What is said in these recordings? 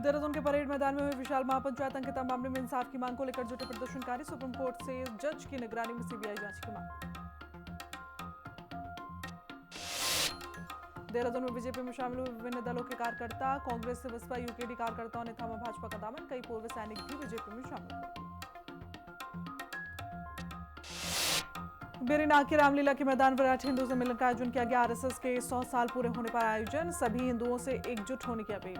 देहरादून के परेड मैदान में हुई विशाल महापंचायत अंकिता मामले में इंसाफ की मांग को लेकर जुटे प्रदर्शनकारी। सुप्रीम कोर्ट से जज की निगरानी में सीबीआई जांच की मांग। देहरादून में बीजेपी में शामिल हुए विभिन्न दलों के कार्यकर्ता। कांग्रेस से बसपा यूकेडी कार्यकर्ताओं ने थामा भाजपा का दामन। कई पूर्व सैनिक भी बीजेपी में शामिल हुए। बेरीनाग के रामलीला के मैदान विराट हिंदू सम्मेलन का आयोजन किया गया। आरएसएस के 100 साल पूरे होने पर आयोजन। सभी हिंदुओं से एकजुट होने की अपील।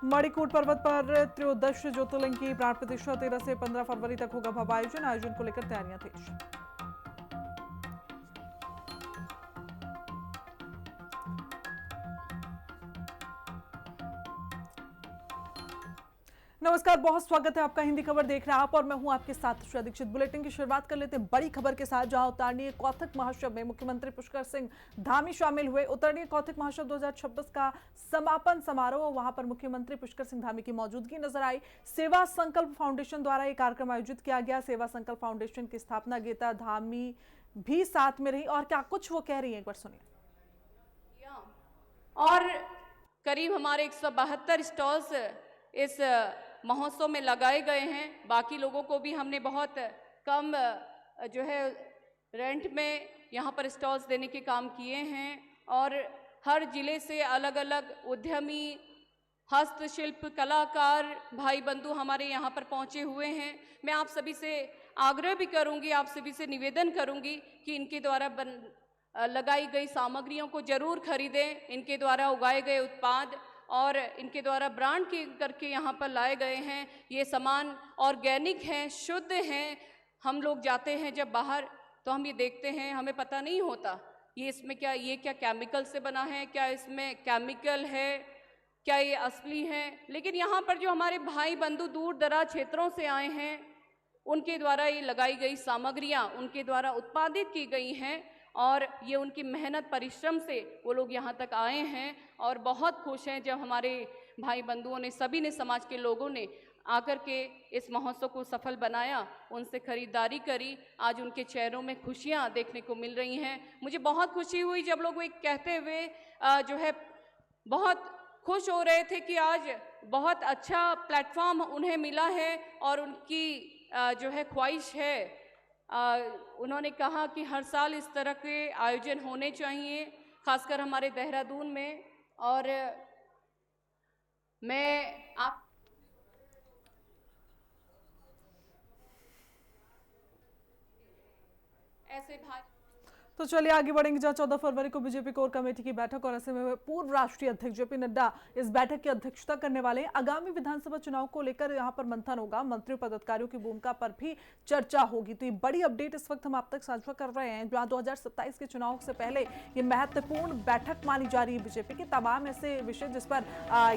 मणिकूट पर्वत पर त्रयोदश ज्योतिर्लिंग की प्राण प्रतिष्ठा 13 से 15 फरवरी तक होगा भव्य आयोजन। आयोजन को लेकर तैयारियां तेज। नमस्कार, बहुत स्वागत है आपका। हिंदी खबर देख रहे हैं आप और मैं हूं आपके साथ श्रेया दीक्षित। बुलेटिन की शुरुआत कर लेते हैं बड़ी खबर के साथ, जहां उतरनीय कौथिग महोत्सव में मुख्यमंत्री पुष्कर सिंह धामी शामिल हुए। उतरनीय कौथिग महोत्सव 2026 का समापन समारोह, वहां पर मुख्यमंत्री पुष्कर सिंह धामी की मौजूदगी नजर आई। सेवा संकल्प फाउंडेशन द्वारा यह कार्यक्रम आयोजित किया गया। सेवा संकल्प फाउंडेशन की स्थापना गीता धामी भी साथ में रही और क्या कुछ वो कह रही है, एक बार सुनिए। और करीब हमारे 172 स्टॉल्स इस महोत्सव में लगाए गए हैं। बाकी लोगों को भी हमने बहुत कम जो है रेंट में यहाँ पर स्टॉल्स देने के काम किए हैं। और हर जिले से अलग अलग उद्यमी, हस्तशिल्प कलाकार भाई बंधु हमारे यहाँ पर पहुँचे हुए हैं। मैं आप सभी से आग्रह भी करूँगी, आप सभी से निवेदन करूँगी कि इनके द्वारा लगाई गई सामग्रियों को जरूर खरीदें। इनके द्वारा उगाए गए उत्पाद और इनके द्वारा ब्रांड के करके यहाँ पर लाए गए हैं। ये सामान ऑर्गेनिक हैं, शुद्ध हैं। हम लोग जाते हैं जब बाहर तो हम ये देखते हैं, हमें पता नहीं होता ये इसमें क्या केमिकल से बना है, क्या इसमें केमिकल है, क्या ये असली है। लेकिन यहाँ पर जो हमारे भाई बंधु दूर दराज क्षेत्रों से आए हैं, उनके द्वारा ये लगाई गई सामग्रियाँ उनके द्वारा उत्पादित की गई हैं और ये उनकी मेहनत परिश्रम से वो लोग यहाँ तक आए हैं। और बहुत खुश हैं जब हमारे भाई बंधुओं ने, सभी ने, समाज के लोगों ने आकर के इस महोत्सव को सफल बनाया, उनसे खरीदारी करी। आज उनके चेहरों में खुशियाँ देखने को मिल रही हैं। मुझे बहुत खुशी हुई जब लोग एक कहते हुए जो है बहुत खुश हो रहे थे कि आज बहुत अच्छा प्लेटफॉर्म उन्हें मिला है और उनकी जो है ख्वाहिश है। उन्होंने कहा कि हर साल इस तरह के आयोजन होने चाहिए, खासकर हमारे देहरादून में। और मैं आप ऐसे भाई तो चलिए आगे बढ़ेंगे, जहां 14 फरवरी को बीजेपी कोर कमेटी की बैठक और ऐसे में पूर्व राष्ट्रीय अध्यक्ष जेपी नड्डा इस बैठक की अध्यक्षता करने वाले हैं। आगामी विधानसभा चुनाव को लेकर यहां पर मंथन होगा। मंत्री पदाधिकारियों की भूमिका पर भी चर्चा होगी। तो ये बड़ी अपडेट इस वक्त हम आप तक साझा कर रहे हैं, जहां 2027 के चुनाव से पहले ये महत्वपूर्ण बैठक मानी जा रही है। बीजेपी के तमाम ऐसे विषय जिस पर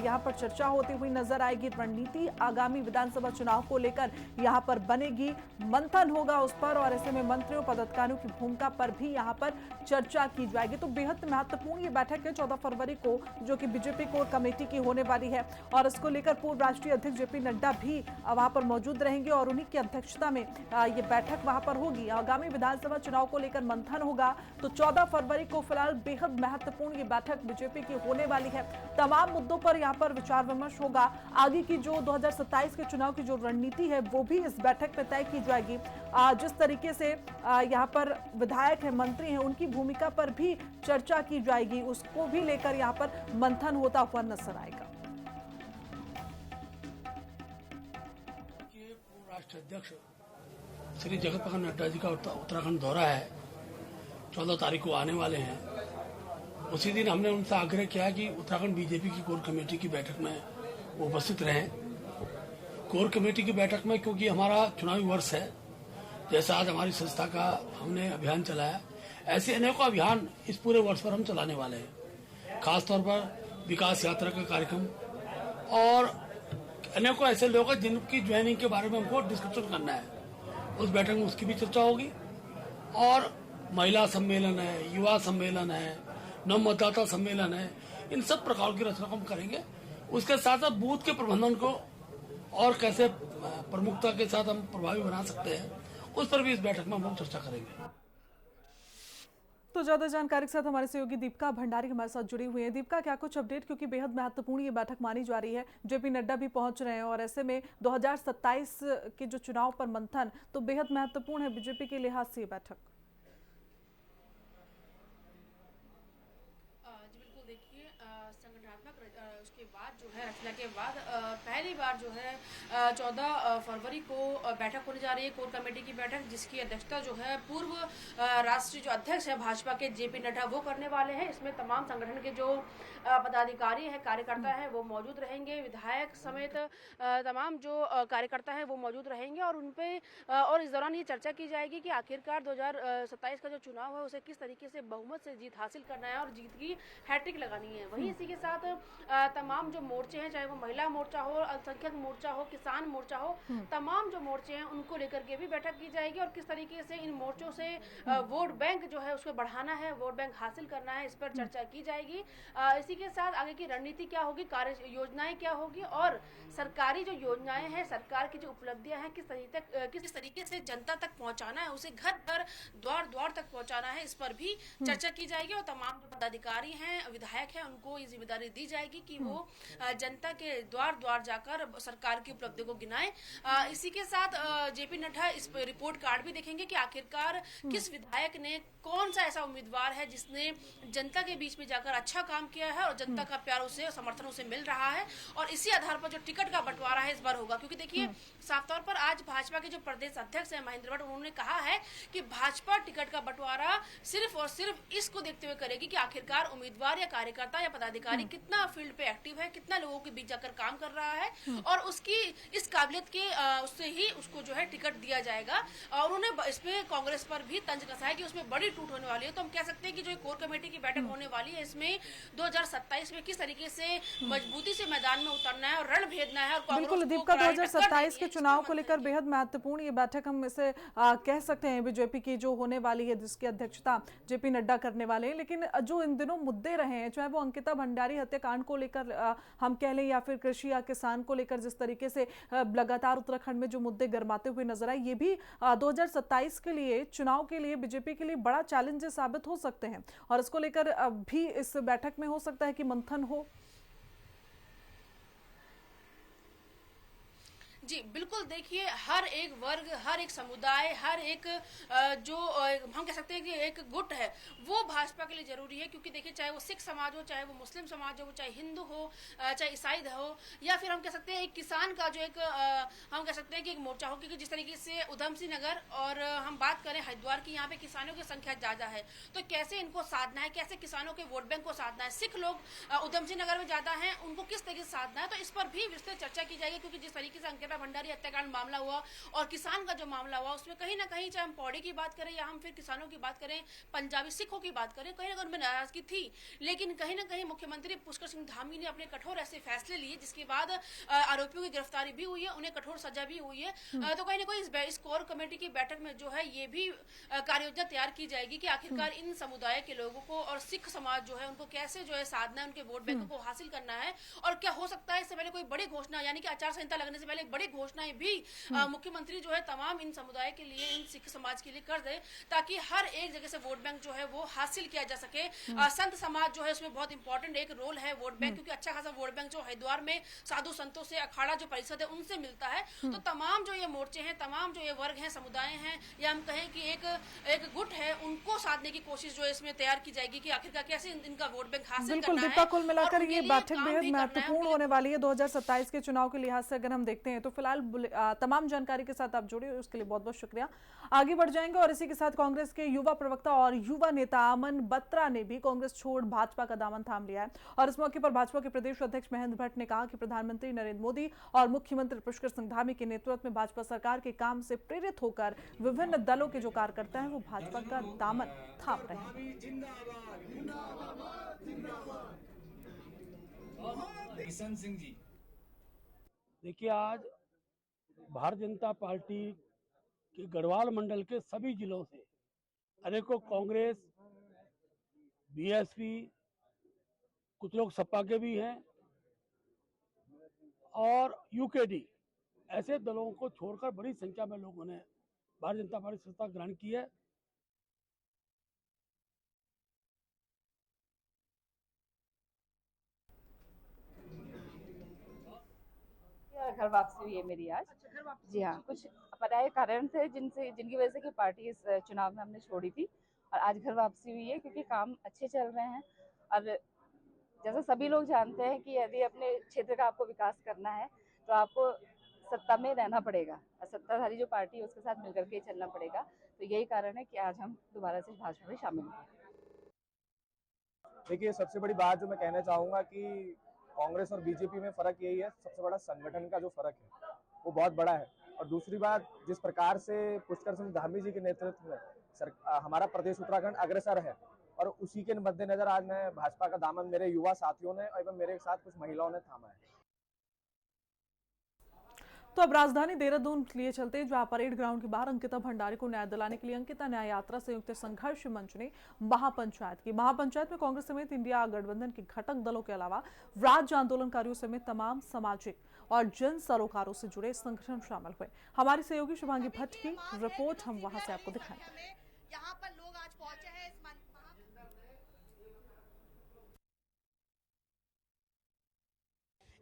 यहाँ पर चर्चा होती हुई नजर आएगी। रणनीति आगामी विधानसभा चुनाव को लेकर यहाँ पर बनेगी, मंथन होगा उस पर और ऐसे में मंत्रियों पदाधिकारियों की भूमिका पर भी यहाँ पर चर्चा की जाएगी। तो बेहद महत्वपूर्ण ये बैठक है 14 फरवरी को, जो कि बीजेपी कोर कमेटी की होने वाली है और इसको लेकर पूर्व राष्ट्रीय अध्यक्ष जेपी नड्डा भी वहां पर मौजूद रहेंगे और उन्हीं की अध्यक्षता में ये बैठक वहां पर होगी। आगामी विधानसभा चुनाव को लेकर मंथन होगा। तो 14 फरवरी को फिलहाल बेहद महत्वपूर्ण ये बैठक बीजेपी की होने वाली है। तमाम मुद्दों पर यहाँ पर विचार विमर्श होगा। आगे की जो 2027 के चुनाव की जो रणनीति है वो भी इस बैठक में तय की जाएगी। जिस तरीके से यहाँ पर विधायक है, मंत्री हैं, उनकी भूमिका पर भी चर्चा की जाएगी। उसको भी लेकर यहाँ पर मंथन होता हुआ नजर आएगा। पूर्व राष्ट्रीय अध्यक्ष श्री जगत प्रकाश नड्डा जी का उत्तराखंड दौरा है, 14 तारीख को आने वाले हैं। उसी दिन हमने उनसे आग्रह किया कि उत्तराखंड बीजेपी की कोर कमेटी की बैठक में वो उपस्थित रहें। कोर कमेटी की बैठक में, क्योंकि हमारा चुनावी वर्ष है, जैसा आज हमारी संस्था का हमने अभियान चलाया, ऐसे अनेकों अभियान इस पूरे वर्ष पर हम चलाने वाले हैं। खासतौर पर विकास यात्रा का कार्यक्रम और अनेकों ऐसे लोग हैं जिनकी ज्वाइनिंग के बारे में हमको डिस्कशन करना है। उस बैठक में उसकी भी चर्चा होगी। और महिला सम्मेलन है, युवा सम्मेलन है, नव मतदाता सम्मेलन है, इन सब प्रकार की रचना को हम करेंगे। उसके साथ साथ बूथ के प्रबंधन को और कैसे प्रमुखता के साथ हम प्रभावी बना सकते हैं, उस पर भी इस बैठक में हम लोग चर्चा करेंगे। तो ज्यादा जानकारी के साथ हमारे सहयोगी दीपिका भंडारी हमारे साथ जुड़ी हुई है। दीपिका, क्या कुछ अपडेट, क्योंकि बेहद महत्वपूर्ण ये बैठक मानी जा रही है, जेपी नड्डा भी पहुंच रहे हैं और ऐसे में 2027 के जो चुनाव पर मंथन तो बेहद महत्वपूर्ण है बीजेपी के लिहाज से ये बैठक। जी बिल्कुल, देखिए संगठनात्मक उसके बाद जो है रचना के बाद पहली बार जो है 14 फरवरी को बैठक होने जा रही है, कोर कमेटी की बैठक, जिसकी अध्यक्षता जो है पूर्व राष्ट्रीय जो अध्यक्ष है भाजपा के जेपी नड्डा वो करने वाले हैं। इसमें तमाम संगठन के जो पदाधिकारी हैं, कार्यकर्ता हैं, वो मौजूद रहेंगे। विधायक समेत तमाम जो कार्यकर्ता हैं वो मौजूद रहेंगे और उनपे और इस दौरान ये चर्चा की जाएगी कि आखिरकार 2027 का जो चुनाव है उसे किस तरीके से बहुमत से जीत हासिल करना है और जीत की हैट्रिक लगानी है। वहीं इसी के साथ तमाम जो मोर्चे हैं, चाहे वो महिला मोर्चा हो, अल्पसंख्यक मोर्चा हो, किसान मोर्चा हो, तमाम जो मोर्चे हैं उनको लेकर के भी बैठक की जाएगी और किस तरीके से इन मोर्चों से वोट बैंक जो है उसको बढ़ाना है, वोट बैंक हासिल करना है, इस पर चर्चा की जाएगी। इसी के साथ आगे की रणनीति क्या होगी, कार्य योजनाएं क्या होगी और सरकारी जो योजनाएं हैं, सरकार की जो उपलब्धियां हैं, किस तरीके से जनता तक पहुंचाना है, उसे घर घर द्वार द्वार तक पहुंचाना है, इस पर भी चर्चा की जाएगी। और तमाम जो पदाधिकारी हैं, विधायक हैं, उनको ये जिम्मेदारी दी जाएगी कि वो जनता के द्वार द्वार जाकर सरकार की उपलब्धियों को गिनाएं। इसी के साथ जेपी नड्डा इस रिपोर्ट कार्ड भी देखेंगे कि आखिरकार किस विधायक ने कौन सा ऐसा उम्मीदवार है जिसने जनता के बीच में जाकर अच्छा काम किया है और जनता का प्यार उसे समर्थन उसे मिल रहा है, और इसी आधार पर जो टिकट का बंटवारा है इस बार होगा। क्योंकि देखिए साफ तौर पर आज भाजपा के जो प्रदेश अध्यक्ष हैं महेंद्र भट्ट, उन्होंने कहा है कि भाजपा टिकट का बंटवारा सिर्फ और सिर्फ इसको देखते हुए करेगी कि आखिरकार उम्मीदवार या कार्यकर्ता या पदाधिकारी कितना फील्ड पे एक्टिव है, कितना लोगों के बीच जाकर काम कर रहा है और उसकी इस काबिलियत के उससे ही उसको जो है टिकट दिया जाएगा। और उन्होंने इसमें कांग्रेस पर भी तंज कसा है कि उसमें बड़ी टूट होने वाली है। तो हम कह सकते हैं कि जो कोर कमेटी की बैठक होने वाली है, इसमें 2027 में किस तरीके से मजबूती से मैदान में उतरना है और रण भेदना है। और बिल्कुल दीपिका, 2027 के चुनाव को लेकर बेहद महत्वपूर्ण ये बैठक हम इसे कह सकते हैं बीजेपी की जो होने वाली है, जिसकी अध्यक्षता जेपी नड्डा करने वाले हैं। लेकिन जो इन दिनों मुद्दे रहे हैं, चाहे वो अंकिता भंडारी हत्याकांड को लेकर हम कह लें या फिर कृषि या किसान को लेकर जिस तरीके से लगातार उत्तराखंड में जो मुद्दे गरमाते हुए नजर आए, ये भी 2027 के लिए चुनाव के लिए बीजेपी के लिए बड़ा चैलेंज साबित हो सकते हैं और इसको लेकर भी इस बैठक में हो सकता है कि मंथन हो। जी बिल्कुल, देखिए हर एक वर्ग, हर एक समुदाय, हर एक जो हम कह सकते हैं कि एक गुट है, वो भाजपा के लिए जरूरी है। क्योंकि देखिए चाहे वो सिख समाज हो, चाहे वो मुस्लिम समाज हो, चाहे हिंदू हो, चाहे ईसाई हो, या फिर हम कह सकते हैं एक किसान का जो एक हम कह सकते हैं कि एक मोर्चा हो। क्योंकि जिस तरीके से उधम सिंह नगर और हम बात करें हरिद्वार की, यहाँ पे किसानों की संख्या ज्यादा है, तो कैसे इनको साधना है, कैसे किसानों के वोट बैंक को साधना है। सिख लोग उधम सिंह नगर में ज्यादा है, उनको किस तरीके से साधना है, तो इस पर भी विस्तृत चर्चा की जाएगी। क्योंकि जिस तरीके से अंकिता भंडारी हत्याकांड मामला हुआ और किसान का जो मामला हुआ, उसमें कहीं ना कहीं चाहे हम पौड़ी की बात करें या हम फिर किसानों की बात करें, पंजाबी सिखों की बात करें, कहीं ना कहीं उनमें नाराजगी थी। लेकिन कहीं ना कहीं मुख्यमंत्री पुष्कर सिंह धामी ने अपने कठोर ऐसे फैसले लिए जिसके बाद आरोपियों की गिरफ्तारी भी हुई है, उन्हें कठोर सजा भी हुई है। तो कहीं ना कहीं इस कोर कमेटी की बैठक में जो है ये भी कार्य योजना तैयार की जाएगी कि आखिरकार इन समुदाय के लोगों को और सिख समाज जो है उनको कैसे जो है साधना है, उनके वोट बैंकों को हासिल करना है। और क्या हो सकता है इससे पहले कोई बड़ी घोषणा, यानी कि आचार संहिता लगने से पहले बड़ी घोषणाएं भी मुख्यमंत्री जो है तमाम इन समुदाय के लिए, इन सिख समाज के लिए कर दे, ताकि हर एक जगह से वोट बैंक जो है वो हासिल किया जा सके। संत समाज जो है उसमें बहुत इंपॉर्टेंट एक रोल है वोट बैंक, क्योंकि अच्छा खासा वोट बैंक जो हरिद्वार में साधु संतों से, अखाड़ा जो परिषद है उनसे मिलता है। तो तमाम जो ये मोर्चे हैं, तमाम जो ये वर्ग हैं, समुदाय हैं, या हम कहें कि एक गुट है, उनको साधने की कोशिश जो है इसमें तैयार की जाएगी कि आखिरकार कैसे इनका वोट बैंक हासिल करना है। बिल्कुल दीपिका, कुल मिलाकर ये बैठक बेहद महत्वपूर्ण होने वाली है 2027 के चुनाव के लिहाज से अगर हम देखते हैं। तो फिलहाल तमाम जानकारी के साथ आप जुड़े हुए उसके लिए बहुत बहुत शुक्रिया। आगे बढ़ जाएंगे और इसी के साथ कांग्रेस के युवा प्रवक्ता और युवा नेता अमन बत्रा ने भी कांग्रेस छोड़ भाजपा का दामन थाम लिया है और इस मौके पर भाजपा के प्रदेश अध्यक्ष महेंद्र भट्ट ने कहा कि प्रधानमंत्री नरेंद्र मोदी और मुख्यमंत्री पुष्कर सिंह धामी के नेतृत्व में भाजपा सरकार के काम से प्रेरित होकर विभिन्न दलों के जो कार्यकर्ता हैं वो भाजपा का दामन थाम रहे हैं। किशन सिंह जी, देखिए आज भारतीय जनता पार्टी के गढ़वाल मंडल के सभी जिलों से अनेकों कांग्रेस, बीएसपी, कुछ लोग सपा के भी हैं और यूकेडी, ऐसे दलों को छोड़कर बड़ी संख्या में लोगों ने भारतीय जनता पार्टी सत्ता ग्रहण की है। घर वापसी हुई है मेरी आज। जी हाँ, कुछ अप्रिय कारण थे जिनकी वजह से कि पार्टी इस चुनाव में हमने छोड़ी थी, और आज घर वापसी हुई है क्योंकि काम अच्छे चल रहे हैं। और जैसा सभी लोग जानते हैं कि यदि अपने क्षेत्र का आपको विकास करना है तो आपको सत्ता में रहना पड़ेगा, और सत्ताधारी जो पार्टी है उसके साथ मिलकर के चलना पड़ेगा। तो यही कारण है कि आज हम दोबारा से भाजपा में शामिल हुए। देखिए, सबसे बड़ी बात जो मैं कहना चाहूँगा कि कांग्रेस और बीजेपी में फ़र्क यही है, सबसे बड़ा संगठन का जो फ़र्क है वो बहुत बड़ा है। और दूसरी बात, जिस प्रकार से पुष्कर सिंह धामी जी के नेतृत्व में हमारा प्रदेश उत्तराखंड अग्रसर है, और उसी के मद्देनजर आज मैं भाजपा का दामन मेरे युवा साथियों ने एवं मेरे साथ कुछ महिलाओं ने थामा है। तो अब राजधानी देहरादून के लिए चलते हैं, जहां परेड ग्राउंड के बाहर अंकिता भंडारी को न्याय दिलाने के लिए अंकिता न्याय यात्रा संयुक्त संघर्ष मंच ने महापंचायत की। महापंचायत में कांग्रेस समेत इंडिया गठबंधन के घटक दलों के अलावा राज्य आंदोलनकारियों समेत तमाम सामाजिक और जन सरोकारों से जुड़े संगठन शामिल हुए। हमारी सहयोगी शुभांगी भट्ट की रिपोर्ट हम वहां से आपको दिखाएंगे। यहाँ पर लोग आज पहुंचे हैं इस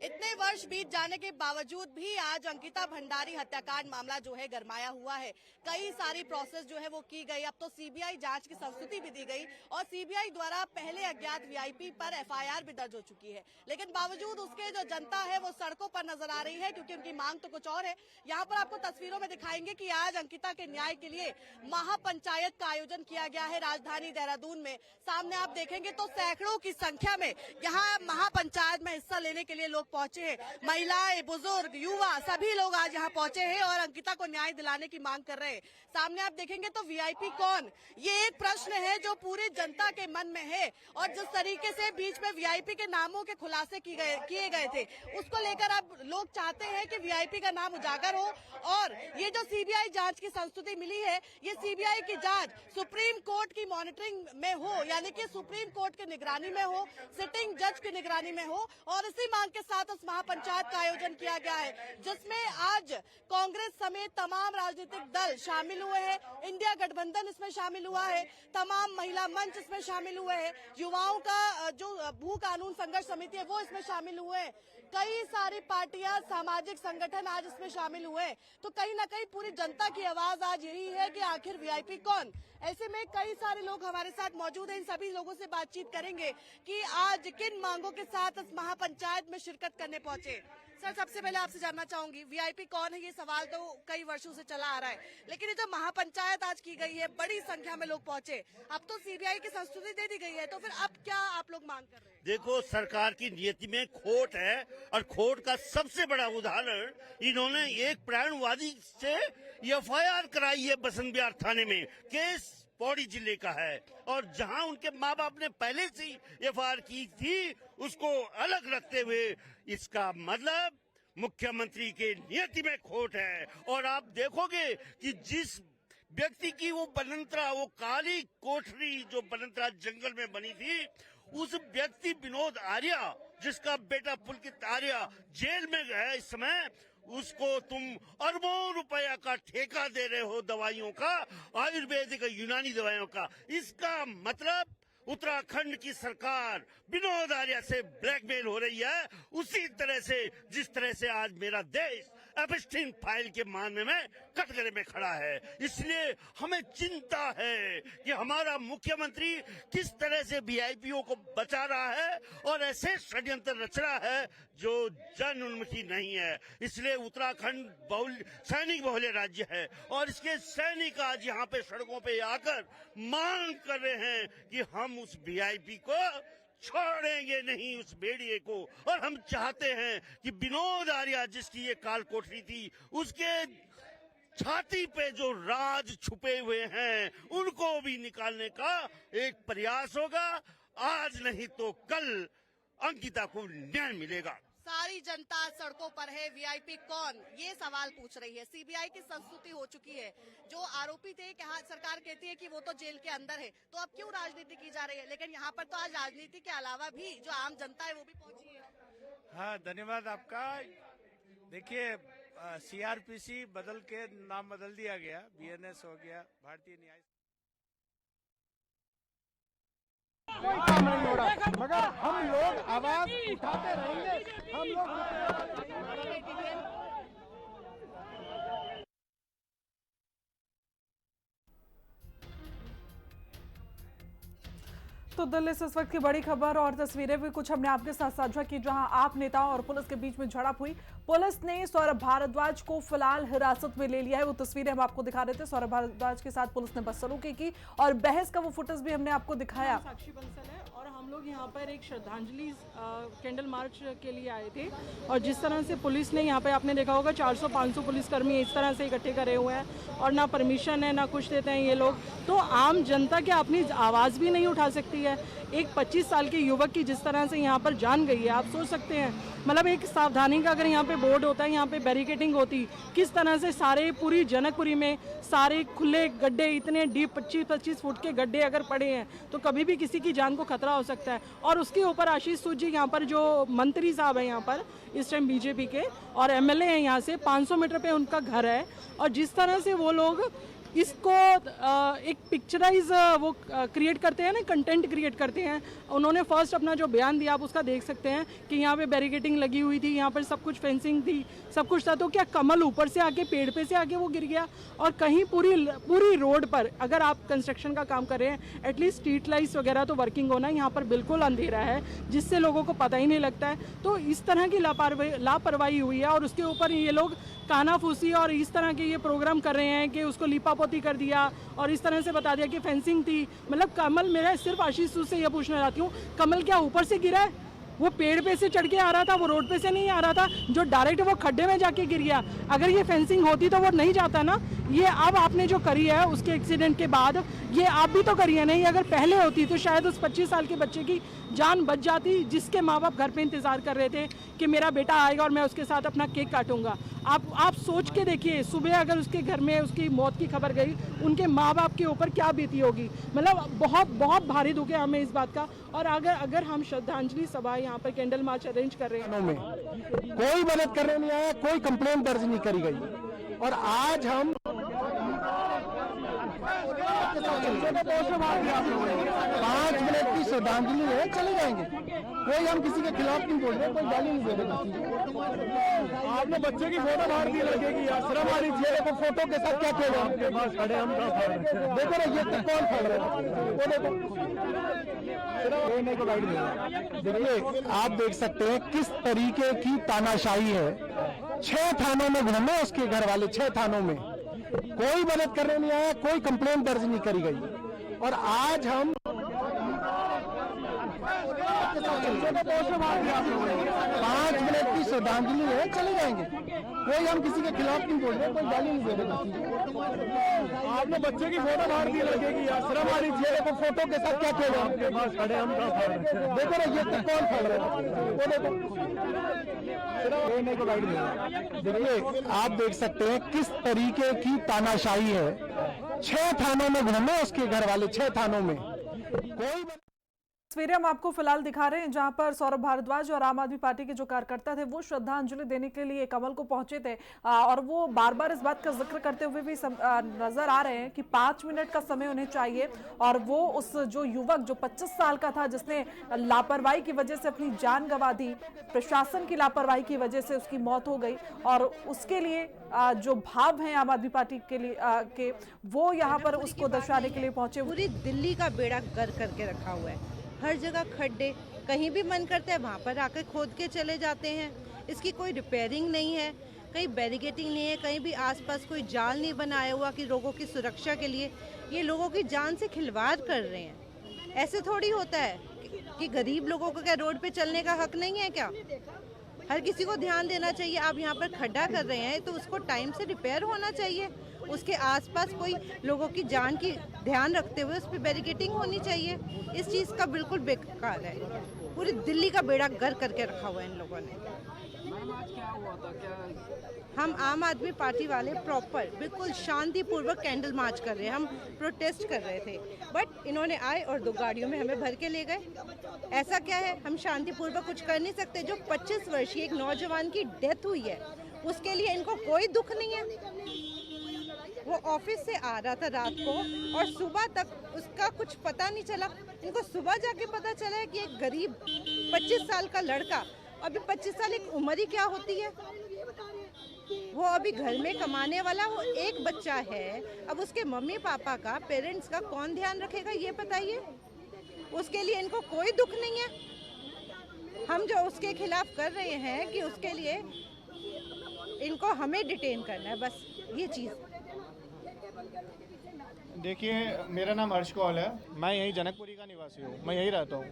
इतने वर्ष बीत जाने के बावजूद भी आज अंकिता भंडारी हत्याकांड मामला जो है गरमाया हुआ है। कई सारी प्रोसेस जो है वो की गई, अब तो सीबीआई जांच की संस्तुति भी दी गई और सीबीआई द्वारा पहले अज्ञात वीआईपी पर एफआईआर भी दर्ज हो चुकी है। लेकिन बावजूद उसके जो जनता है वो सड़कों पर नजर आ रही है, क्योंकि उनकी मांग तो कुछ और है। यहाँ पर आपको तस्वीरों में दिखाएंगे कि आज अंकिता के न्याय के लिए महापंचायत का आयोजन किया गया है राजधानी देहरादून में। सामने आप देखेंगे तो सैकड़ों की संख्या में यहाँ महापंचायत में हिस्सा लेने के लिए लोग पहुंचे हैं। महिलाएं, बुजुर्ग, युवा सभी लोग आज यहाँ पहुंचे हैं और अंकिता को न्याय दिलाने की मांग कर रहे हैं। सामने आप देखेंगे तो वीआईपी कौन, ये एक प्रश्न है जो पूरी जनता के मन में है। और जिस तरीके से बीच में वीआईपी के नामों के खुलासे किए गए थे, उसको लेकर अब लोग चाहते हैं कि वीआईपी का नाम उजागर हो। और ये जो सीबीआई जांच की संस्तुति मिली है, ये सीबीआई की जांच सुप्रीम कोर्ट की मॉनिटरिंग में हो, यानी कि सुप्रीम कोर्ट की निगरानी में हो, सिटिंग जज की निगरानी में हो। और इसी मांग के साथ इस महापंचायत का आयोजन किया गया है, जिसमें आज कांग्रेस समेत तमाम राजनीतिक दल शामिल हुए हैं। इंडिया गठबंधन इसमें शामिल हुआ है, तमाम महिला मंच इसमें शामिल हुए हैं, युवाओं का जो भू कानून संघर्ष समिति है वो इसमें शामिल हुए हैं। कई सारी पार्टियां, सामाजिक संगठन आज इसमें शामिल हुए। तो कहीं ना कहीं पूरी जनता की आवाज आज यही है कि आखिर वीआईपी कौन। ऐसे में कई सारे लोग हमारे साथ मौजूद हैं, इन सभी लोगों से बातचीत करेंगे कि आज किन मांगों के साथ इस महापंचायत में शिरकत करने पहुंचे। सर, सबसे पहले आपसे जानना चाहूंगी, वीआईपी कौन है? ये सवाल तो कई वर्षों से चला आ रहा है, लेकिन ये जो महापंचायत आज की गई है, बड़ी संख्या में लोग पहुंचे, अब तो सीबीआई की संस्तुति दे दी गई है, तो फिर अब क्या आप लोग मांग कर रहे हैं? देखो, सरकार की नीति में खोट है, और खोट का सबसे बड़ा उदाहरण इन्होंने एक प्राणवादी से एफआईआर कराई है बसंत विहार थाने में। केस पौड़ी जिले का है, और जहां उनके माँ बाप ने पहले से ही एफआईआर की थी, उसको अलग रखते हुए इसका मतलब मुख्यमंत्री के नीति में खोट है। और आप देखोगे कि जिस व्यक्ति की वो बनंतरा, वो काली कोठरी जो बनंतरा जंगल में बनी थी, उस व्यक्ति विनोद आर्या, जिसका बेटा पुलकित आर्या जेल में है इस समय, उसको तुम अरबों रुपया का ठेका दे रहे हो दवाइयों का, आयुर्वेदिक यूनानी दवाइयों का। इसका मतलब उत्तराखंड की सरकार विनोद आर्या से ब्लैकमेल हो रही है, उसी तरह से जिस तरह से आज मेरा देश एपस्टीन फाइल के मामले में कटघरे में खड़ा है। इसलिए हमें चिंता है कि हमारा मुख्यमंत्री किस तरह से वीआईपीओ को बचा रहा है और ऐसे षड्यंत्र रच रहा है जो जन उन्मुखी नहीं है। इसलिए उत्तराखंड सैनिक बहुल्य राज्य है, और इसके सैनिक आज यहाँ पे सड़कों पे आकर मांग कर रहे हैं कि हम उस वीआईपी को छोड़ेंगे नहीं, उस भेड़िए को। और हम चाहते हैं कि विनोद आर्या, जिसकी ये काल कोठरी थी, उसके छाती पे जो राज छुपे हुए हैं, उनको भी निकालने का एक प्रयास होगा। आज नहीं तो कल अंकिता को न्याय मिलेगा। सारी जनता सड़कों पर है, वीआईपी कौन, ये सवाल पूछ रही है। सीबीआई की संस्तुति हो चुकी है, जो आरोपी थे कि हाँ, सरकार कहती है कि वो तो जेल के अंदर है, तो अब क्यों राजनीति की जा रही है? लेकिन यहाँ पर तो आज राजनीति के अलावा भी जो आम जनता है वो भी पहुंची है। हाँ, धन्यवाद आपका। देखिए, सीआरपीसी बदल के नाम बदल दिया गया, बीएनएस हो गया, भारतीय न्याय। कोई काम नहीं हो रहा, मगर हम लोग आवाज उठाते रहेंगे। हम लोग तो दिल्ली से इस वक्त की बड़ी खबर और तस्वीरें भी कुछ हमने आपके साथ साझा की, जहां आप नेताओं और पुलिस के बीच में झड़प हुई। पुलिस ने सौरभ भारद्वाज को फिलहाल हिरासत में ले लिया है। वो तस्वीरें हम आपको दिखा रहे थे। सौरभ भारद्वाज के साथ पुलिस ने बदसलूकी की और बहस का वो फुटेज भी हमने आपको दिखाया। साक्षी बंसल है और हम लोग यहाँ पर एक श्रद्धांजलि कैंडल मार्च के लिए आए थे और जिस तरह से पुलिस ने यहाँ पे आपने देखा होगा 400-500 पुलिसकर्मी इस तरह से इकट्ठे करे हुए हैं और ना परमिशन है ना कुछ देते हैं ये लोग, तो आम जनता क्या अपनी आवाज़ भी नहीं उठा सकती है। एक 25 साल के युवक की जिस तरह से यहाँ पर जान गई है, आप सोच सकते हैं। मतलब एक सावधानी का अगर यहाँ पे बोर्ड होता है, यहाँ पे बैरिकेडिंग होती, किस तरह से सारे पूरी जनकपुरी में सारे खुले गड्ढे, इतने डीप 25-25 फुट के गड्ढे अगर पड़े हैं तो कभी भी किसी की जान को खतरा हो सकता है। और उसके ऊपर आशीष सूद जी यहाँ पर जो मंत्री साहब हैं यहाँ पर इस टाइम बीजेपी के और एमएलए हैं, यहाँ से 500 मीटर पे उनका घर है और जिस तरह से वो लोग इसको एक पिक्चराइज वो क्रिएट करते हैं ना, कंटेंट क्रिएट करते हैं। उन्होंने फर्स्ट अपना जो बयान दिया आप उसका देख सकते हैं कि यहाँ पे बैरिकेडिंग लगी हुई थी, यहाँ पर सब कुछ फेंसिंग थी, सब कुछ था, तो क्या कमल ऊपर से आके पेड़ पे से आके वो गिर गया। और कहीं पूरी रोड पर अगर आप कंस्ट्रक्शन का काम कर रहे हैं, एटलीस्ट स्ट्रीट लाइट्स वगैरह तो वर्किंग होना, यहाँ पर बिल्कुल अंधेरा है जिससे लोगों को पता ही नहीं लगता है। तो इस तरह की लापरवाही हुई है और उसके ऊपर ये लोग कानाफूसी और इस तरह के ये प्रोग्राम कर रहे हैं कि उसको लिपापोती कर दिया और इस तरह से बता दिया कि फेंसिंग थी। मतलब कमल, मेरा सिर्फ आशीष सूद से ये पूछना चाहती हूँ, कमल क्या ऊपर से गिरा है? वो पेड़ पे से चढ़ के आ रहा था, वो रोड पे से नहीं आ रहा था, जो डायरेक्ट वो खड्डे में जाके गिर गया। अगर ये फेंसिंग होती तो वो नहीं जाता ना। ये अब आपने जो करी है उसके एक्सीडेंट के बाद, ये आप भी तो करी है नहीं। अगर पहले होती तो शायद उस 25 साल के बच्चे की जान बच जाती, जिसके माँ बाप घर पे इंतज़ार कर रहे थे कि मेरा बेटा आएगा और मैं उसके साथ अपना केक काटूंगा। आप सोच के देखिए, सुबह अगर उसके घर में उसकी मौत की खबर गई, उनके माँ बाप के ऊपर क्या बीती होगी। मतलब बहुत बहुत भारी दुख है हमें इस बात का। और अगर हम श्रद्धांजलि सभा यहाँ पर कैंडल मार्च अरेंज कर रहे हैं, कोई मदद करने नहीं आया, कोई कंप्लेंट दर्ज नहीं करी गई और आज हम 5 मिनट की श्रद्धांजलि है, चले जाएंगे। कोई हम किसी के खिलाफ नहीं बोल रहे, कोई गाली नहीं दे रहे। आपने बच्चे की फोटो फाड़ दी, लगेगी शर्म आ रही है। देखो फोटो के साथ क्या किया आपके पास खड़े, हम देखो ना, ये तक कौन फाड़ रहा है, वो देखो। देखिए आप देख सकते हैं किस तरीके की तानाशाही है। 6 थानों में घूमे उसके घर वाले, 6 थानों में कोई मदद करने नहीं आया, कोई कंप्लेंट दर्ज नहीं करी गई और आज हम 5 मिनट की श्रद्धांजलि है, चले जाएंगे। कोई हम किसी के खिलाफ नहीं बोल रहे, कोई गाली नहीं दे रहे। आपने बच्चे की फोटो फाड़ दी, लगेगी शर्म आ रही है। देखो फोटो के साथ क्या किया आपके पास खड़े, हम देखो ना, ये तक कौन फाड़ रहा है, वो देखो। देखिए आप देख सकते हैं किस तरीके की तानाशाही है। 6 थानों में घूमे उसके घर वाले, 6 थानों में कोई। तस्वीरें हम आपको फिलहाल दिखा रहे हैं जहां पर सौरभ भारद्वाज और आम आदमी पार्टी के जो कार्यकर्ता थे वो श्रद्धांजलि देने के लिए कमल को पहुंचे थे और वो बार बार इस बात का जिक्र करते हुए भी नजर आ रहे हैं कि 5 मिनट का समय उन्हें चाहिए और वो उस जो युवक जो 25 साल का था, जिसने लापरवाही की वजह से अपनी जान गंवा दी, प्रशासन की लापरवाही की वजह से उसकी मौत हो गई और उसके लिए जो भाव हैं आम आदमी पार्टी के लिए के वो यहाँ पर उसको दर्शाने के लिए पहुंचे। पूरी दिल्ली का बेड़ा गर्क करके रखा हुआ है, हर जगह खड्डे, कहीं भी मन करता है वहाँ पर आकर खोद के चले जाते हैं। इसकी कोई रिपेयरिंग नहीं है, कहीं बैरिकेडिंग नहीं है, कहीं भी आसपास कोई जाल नहीं बनाया हुआ कि लोगों की सुरक्षा के लिए। ये लोगों की जान से खिलवाड़ कर रहे हैं। ऐसे थोड़ी होता है कि गरीब लोगों को क्या रोड पे चलने का हक नहीं है क्या? हर किसी को ध्यान देना चाहिए। आप यहाँ पर खड्डा कर रहे हैं तो उसको टाइम से रिपेयर होना चाहिए। उसके आसपास कोई लोगों की जान की ध्यान रखते हुए उस पर बैरिकेडिंग होनी चाहिए। इस चीज़ का बिल्कुल बेकार है। पूरी दिल्ली का बेड़ा गर्क करके रखा हुआ है इन लोगों ने। हम आम आदमी पार्टी वाले प्रॉपर बिल्कुल शांतिपूर्वक कैंडल मार्च कर रहे हैं, हम प्रोटेस्ट कर रहे थे, बट इन्होंने आए और 2 गाड़ियों में हमें भर के ले गए। ऐसा क्या है, हम शांतिपूर्वक कुछ कर नहीं सकते? जो 25 वर्षीय एक नौजवान की डेथ हुई है उसके लिए इनको कोई दुख नहीं है। वो ऑफिस से आ रहा था रात को और सुबह तक उसका कुछ पता नहीं चला। इनको सुबह जाके पता चला है कि एक गरीब 25 साल का लड़का, अभी 25 साल एक उम्र ही क्या होती है, वो अभी घर में कमाने वाला, वो एक बच्चा है। अब उसके मम्मी पापा का, पेरेंट्स का कौन ध्यान रखेगा ये बताइए। उसके लिए इनको कोई दुख नहीं है। हम जो उसके खिलाफ कर रहे हैं कि उसके लिए इनको हमें डिटेन करना है, बस ये चीज़। देखिए, मेरा नाम हर्ष कौल है, मैं यहीं जनकपुरी का निवासी हूँ, मैं यहीं रहता हूँ।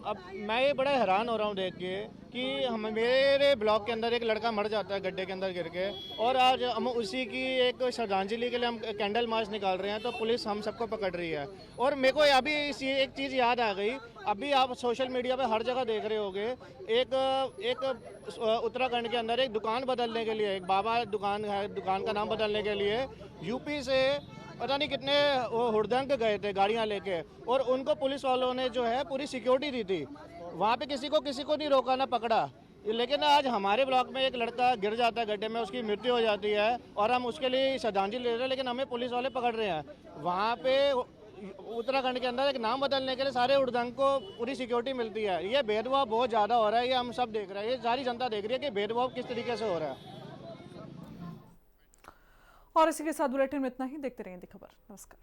अब मैं ये बड़ा हैरान हो रहा हूँ देख के कि मेरे ब्लॉक के अंदर एक लड़का मर जाता है गड्ढे के अंदर गिर के, और आज हम उसी की एक श्रद्धांजलि के लिए हम कैंडल मार्च निकाल रहे हैं, तो पुलिस हम सबको पकड़ रही है। और मेरे को अभी एक चीज़ याद आ गई, अभी आप सोशल मीडिया पे हर जगह देख रहे होगे, एक उत्तराखंड के अंदर एक दुकान बदलने के लिए, एक बाबा दुकान है, दुकान का नाम बदलने के लिए यूपी से पता नहीं कितने वो हुड़दंग गए थे गाड़ियां लेके, और उनको पुलिस वालों ने जो है पूरी सिक्योरिटी दी थी। वहाँ पे किसी को नहीं रोका, ना पकड़ा। लेकिन आज हमारे ब्लॉक में एक लड़का गिर जाता है गड्ढे में, उसकी मृत्यु हो जाती है और हम उसके लिए श्रद्धांजलि ले रहे हैं, लेकिन हमें पुलिस वाले पकड़ रहे हैं। वहाँ पे उत्तराखंड के अंदर एक नाम बदलने के लिए सारे उड़दंग को पूरी सिक्योरिटी मिलती है। ये भेदभाव बहुत ज़्यादा हो रहा है, ये हम सब देख रहे हैं, ये सारी जनता देख रही है कि भेदभाव किस तरीके से हो रहा है। और इसी के साथ बुलेटिन में इतना ही। देखते रहेंगे खबर। नमस्कार।